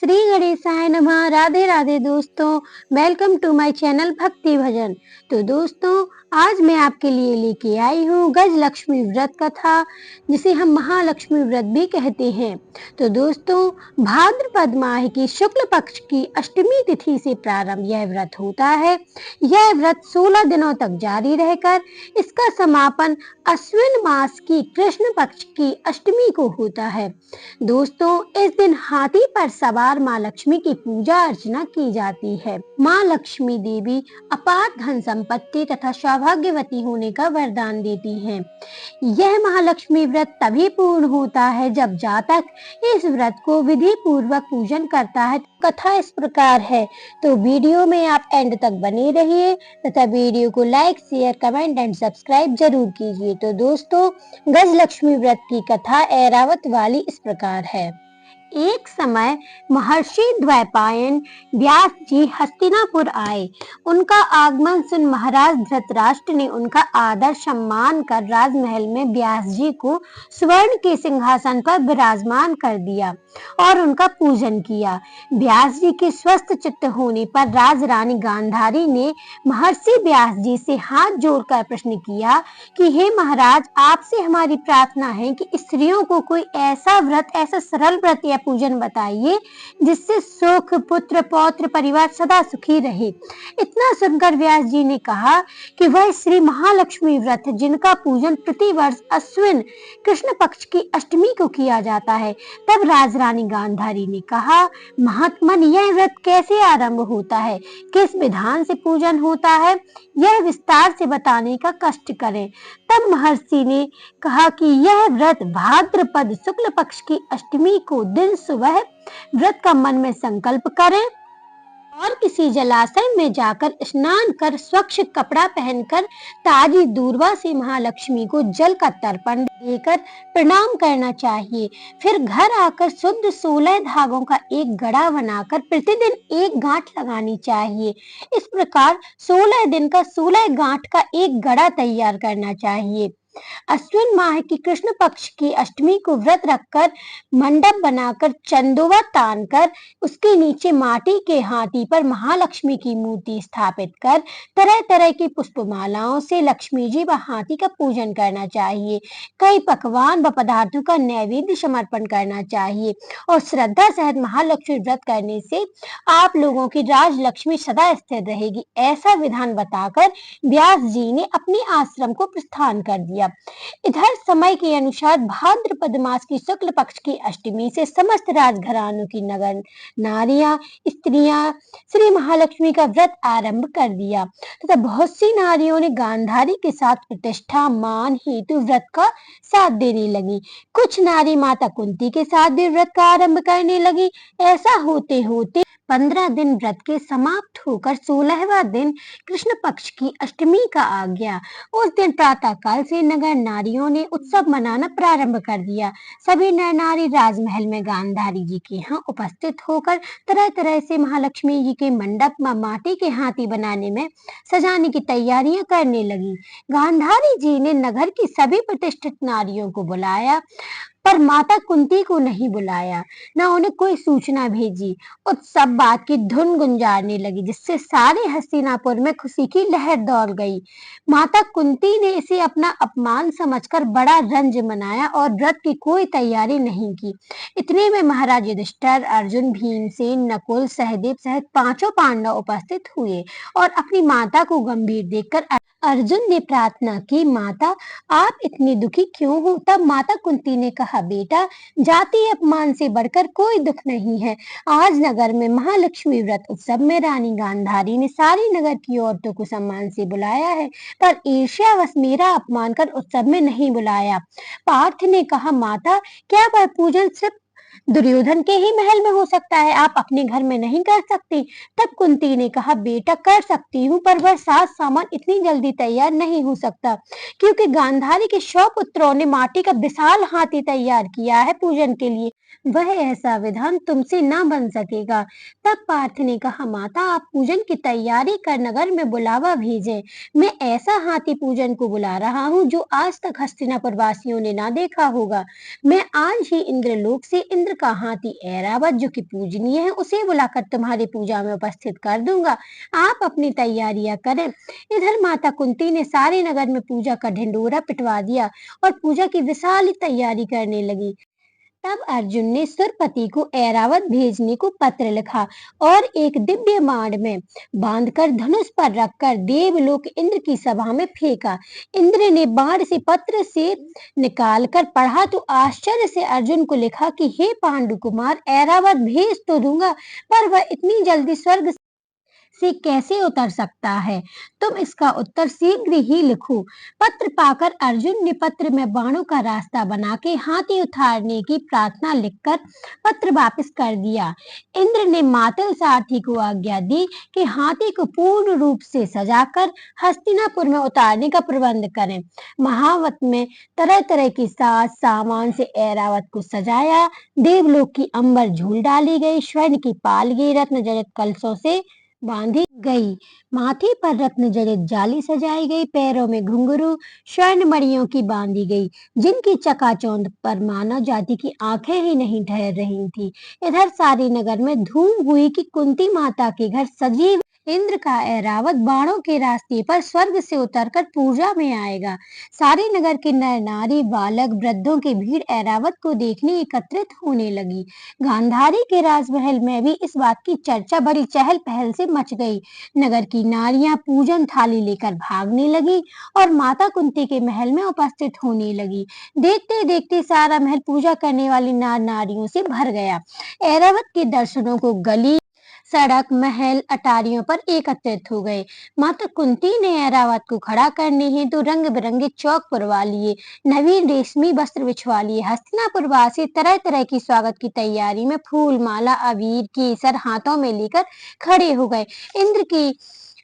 श्री गणेशाय नमः। राधे राधे दोस्तों, वेलकम टू माय चैनल भक्ति भजन। तो दोस्तों, आज मैं आपके लिए लेके आई हूँ गज लक्ष्मी व्रत कथा, जिसे हम महालक्ष्मी व्रत भी कहते हैं। तो दोस्तों, भाद्रपद माह की शुक्ल पक्ष की अष्टमी तिथि से प्रारंभ यह व्रत होता है। यह व्रत 16 दिनों तक जारी रहकर इसका समापन अश्विन मास की कृष्ण पक्ष की अष्टमी को होता है। दोस्तों, इस दिन हाथी पर सवार माँ लक्ष्मी की पूजा अर्चना की जाती है। माँ लक्ष्मी देवी अपार धन संपत्ति तथा सौभाग्यवती होने का वरदान देती हैं। यह महालक्ष्मी व्रत तभी पूर्ण होता है जब जातक इस व्रत को विधि पूर्वक पूजन करता है। कथा इस प्रकार है, तो वीडियो में आप एंड तक बने रहिए तथा वीडियो को like, share, comment and subscribe जरूर कीजिए। तो दोस्तों, गज लक्ष्मी व्रत की कथा ऐरावत वाली इस प्रकार है। एक समय महर्षि द्वैपायन व्यास जी हस्तिनापुर आए। उनका आगमन सुन महाराज धृतराष्ट्र ने उनका आदर सम्मान कर राजमहल में व्यास जी को स्वर्ण के सिंहासन पर विराजमान कर दिया और उनका पूजन किया। व्यास जी के स्वस्थ चित्त होने पर राजरानी गांधारी ने महर्षि व्यास जी से हाथ जोड़कर प्रश्न किया कि हे महाराज, आपसे हमारी प्रार्थना है कि स्त्रियों को कोई ऐसा व्रत, ऐसा सरल व्रत या पूजन बताइए जिससे सुख, पुत्र, पौत्र, परिवार सदा सुखी रहे। इतना सुनकर व्यास जी ने कहा कि वह श्री महालक्ष्मी व्रत है, जिनका पूजन प्रतिवर्ष अश्विन कृष्ण पक्ष की अष्टमी को किया जाता है। तब राजरानी गांधारी ने कहा, महात्मन, यह व्रत कैसे आरंभ होता है, किस विधान से पूजन होता है, यह विस्तार से बताने का कष्ट करें। तब महर्षि ने कहा कि यह व्रत भाद्रपद शुक्ल पक्ष की अष्टमी को दिन सुबह व्रत का मन में संकल्प करें और किसी जलाशय में जाकर स्नान कर स्वच्छ कपड़ा पहनकर ताजी दूर्वा से महालक्ष्मी को जल का तर्पण देकर प्रणाम करना चाहिए। फिर घर आकर शुद्ध 16 धागों का एक गड़ा बनाकर प्रतिदिन एक गांठ लगानी चाहिए। इस प्रकार 16 दिन का 16 गांठ का एक गड़ा तैयार करना चाहिए। अश्विन माह की कृष्ण पक्ष की अष्टमी को व्रत रखकर मंडप बनाकर चंदोवा तानकर उसके नीचे माटी के हाथी पर महालक्ष्मी की मूर्ति स्थापित कर तरह तरह की पुष्पमालाओं से लक्ष्मी जी व हाथी का पूजन करना चाहिए। कई पकवान व पदार्थों का नैवेद्य समर्पण करना चाहिए और श्रद्धा सहित महालक्ष्मी व्रत करने से आप लोगों की राजलक्ष्मी सदा स्थिर रहेगी। ऐसा विधान बताकर व्यास जी ने अपने आश्रम को प्रस्थान कर दिया। इधर समय के अनुसार भाद्रपद मास की शुक्ल पक्ष की अष्टमी से समस्त राजघरानों की नगर नारियां, स्त्रियां श्री महालक्ष्मी का व्रत आरंभ कर दिया तथा बहुत सी नारियों ने गांधारी के साथ प्रतिष्ठा मान हेतु व्रत का साथ देने लगी। कुछ नारी माता कुंती के साथ भी व्रत का आरंभ करने लगी। ऐसा होते होते 15 दिन व्रत के समाप्त होकर 16वां दिन कृष्ण पक्ष की अष्टमी का आ गया। उस दिन प्रातः काल से नगर नारियों ने उत्सव मनाना प्रारंभ कर दिया। सभी नर नारी राजमहल में गांधारी जी के यहाँ उपस्थित होकर तरह तरह से महालक्ष्मी जी के मंडप में माटी के हाथी बनाने में सजाने की तैयारियां करने लगी। गांधारी जी ने नगर की सभी प्रतिष्ठित नारियों को बुलाया, पर माता कुंती को नहीं बुलाया, न उन्हें कोई सूचना भेजी। उत्सव बात की धुन गुंजारने लगी, जिससे सारे हस्तिनापुर में खुशी की लहर दौड़ गई। माता कुंती ने इसे अपना अपमान समझकर बड़ा रंज मनाया और व्रत की कोई तैयारी नहीं की। इतने में महाराज युधिष्ठिर, अर्जुन, भीमसेन, नकुल, सहदेव सहित 5 पांडव उपस्थित हुए और अपनी माता को गंभीर देखकर अर्जुन ने प्रार्थना की, माता आप इतनी दुखी क्यों हो? तब माता कुंती ने कहा, बेटा, जाति अपमान से बढ़कर कोई दुख नहीं है। आज नगर में महालक्ष्मी व्रत उत्सव में रानी गांधारी ने सारी नगर की औरतों को सम्मान से बुलाया है, पर ईर्ष्यावश मेरा अपमान कर उत्सव में नहीं बुलाया। पार्थ ने कहा, माता, क्या वह पूजन सिर्फ दुर्योधन के ही महल में हो सकता है, आप अपने घर में नहीं कर सकती? तब कुंती ने कहा, बेटा, कर सकती हूँ, पर वह साज सामान इतनी जल्दी तैयार नहीं हो सकता, क्योंकि गांधारी के 100 पुत्रों ने माटी का विशाल हाथी तैयार किया है पूजन के लिए। वह ऐसा विधान तुमसे न बन सकेगा। तब पार्थ ने कहा, माता, आप पूजन की तैयारी कर नगर में बुलावा भेजें। मैं ऐसा हाथी पूजन को बुला रहा हूँ जो आज तक हस्तिनापुर वासियों ने ना देखा होगा। मैं आज ही इंद्रलोक से इन इंद्र का हाथी ऐरावत जो कि पूजनीय है उसे बुलाकर तुम्हारी पूजा में उपस्थित कर दूंगा। आप अपनी तैयारियां करें। इधर माता कुंती ने सारे नगर में पूजा का ढिंडोरा पिटवा दिया और पूजा की विशाल तैयारी करने लगी। तब अर्जुन ने सुरपति को ऐरावत भेजने को पत्र लिखा और एक दिव्य बाण में बांधकर धनुष पर रखकर देवलोक इंद्र की सभा में फेंका। इंद्र ने बाण से पत्र से निकालकर पढ़ा तो आश्चर्य से अर्जुन को लिखा कि हे पांडु कुमार, ऐरावत भेज तो दूंगा पर वह इतनी जल्दी स्वर्ग से कैसे उतर सकता है? तुम इसका उत्तर शीघ्र ही लिखो। पत्र पाकर अर्जुन ने पत्र में बाणों का रास्ता बना के हाथी उतारने की प्रार्थना लिखकर पत्र वापस कर दिया। इंद्र ने मातल सारथी को आज्ञा दी कि हाथी को पूर्ण रूप से सजाकर हस्तिनापुर में उतारने का प्रबंध करें। महावत में तरह तरह की साज सामान से ऐरावत को सजाया। देवलोक की अंबर झूल डाली गई, स्वर्ण की पालकी रत्न जड़ित कलशों से बांधी गई, माथे पर रत्न जड़ित जाली सजाई गई, पैरों में घुंघरू स्वर्ण मणियों की बांधी गई, जिनकी चकाचौंध पर मानव जाति की आंखें ही नहीं ठहर रही थी। इधर सारी नगर में धूम हुई कि कुंती माता के घर सजीव इंद्र का ऐरावत बाणों के रास्ते पर स्वर्ग से उतरकर पूजा में आएगा। सारे नगर के नर नारी बालक वृद्धों की भीड़ ऐरावत को देखने एकत्रित होने लगी। गांधारी के राजमहल में भी इस बात की चर्चा बड़ी चहल पहल से मच गई। नगर की नारियां पूजन थाली लेकर भागने लगी और माता कुंती के महल में उपस्थित होने लगी। देखते देखते सारा महल पूजा करने वाली नार नारियों से भर गया। ऐरावत के दर्शनों को गली सड़क महल अटारियों पर एकत्रित हो गए। माता कुंती ने ऐरावत को खड़ा करने हेतु रंग बिरंगे चौक पुरवा लिए, नवीन रेशमी वस्त्र बिछवा लिए। हस्तिनापुर वासी तरह तरह की स्वागत की तैयारी में फूल माला अबीर केसर हाथों में लेकर खड़े हो गए। इंद्र की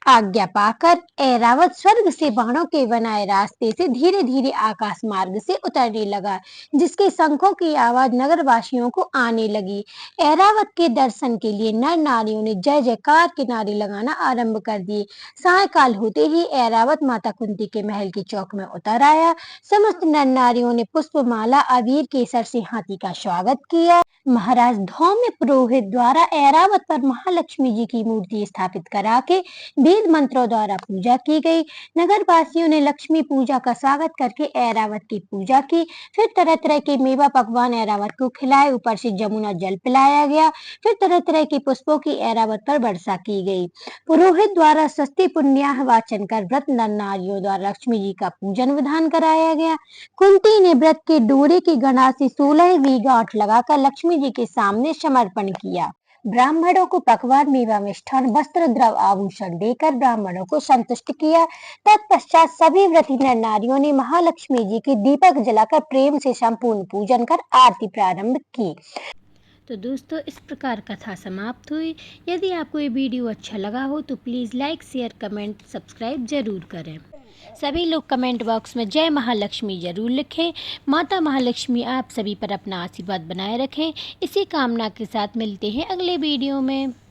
आज्ञा पाकर ऐरावत स्वर्ग से बाणों के बनाए रास्ते से धीरे धीरे आकाश मार्ग से उतरने लगा, जिसके शंखों की आवाज नगर वासियों को आने लगी। ऐरावत के दर्शन के लिए नर नारियों ने जय जयकार के नारे लगाना आरंभ कर दिए। सायकाल होते ही ऐरावत माता कुंती के महल के चौक में उतर आया। समस्त नर नारियों ने पुष्पमाला अबीर केसर से हाथी का स्वागत किया। महाराज धौम्य पुरोहित द्वारा ऐरावत पर महालक्ष्मी जी की मूर्ति स्थापित करा के वेद मंत्रों द्वारा पूजा की गई। नगर वासियों ने लक्ष्मी पूजा का स्वागत करके ऐरावत की पूजा की। फिर तरह तरह के मेवा पकवान ऐरावत को खिलाए, ऊपर से जमुना जल पिलाया गया। फिर तरह तरह के पुष्पों की ऐरावत पर वर्षा की गई। पुरोहित द्वारा स्वस्ति पुण्याह वाचन कर व्रत नर नारियों द्वारा लक्ष्मी जी का पूजन विधान कराया गया। कुंती ने व्रत के डोरे की गणा से 16वीं गांठ लगाकर लक्ष्मी जी के सामने समर्पण किया। ब्राह्मणों को पकवान मेवा मिष्ठान वस्त्र द्रव आभूषण देकर ब्राह्मणों को संतुष्ट किया। तत्पश्चात सभी व्रती नर नारियों ने महालक्ष्मी जी के दीपक जलाकर प्रेम से संपूर्ण पूजन कर आरती प्रारंभ की। तो दोस्तों, इस प्रकार कथा समाप्त हुई। यदि आपको ये वीडियो अच्छा लगा हो तो please like share comment subscribe जरूर करें। सभी लोग कमेंट बॉक्स में जय महालक्ष्मी जरूर लिखें। माता महालक्ष्मी आप सभी पर अपना आशीर्वाद बनाए रखें। इसी कामना के साथ मिलते हैं अगले वीडियो में।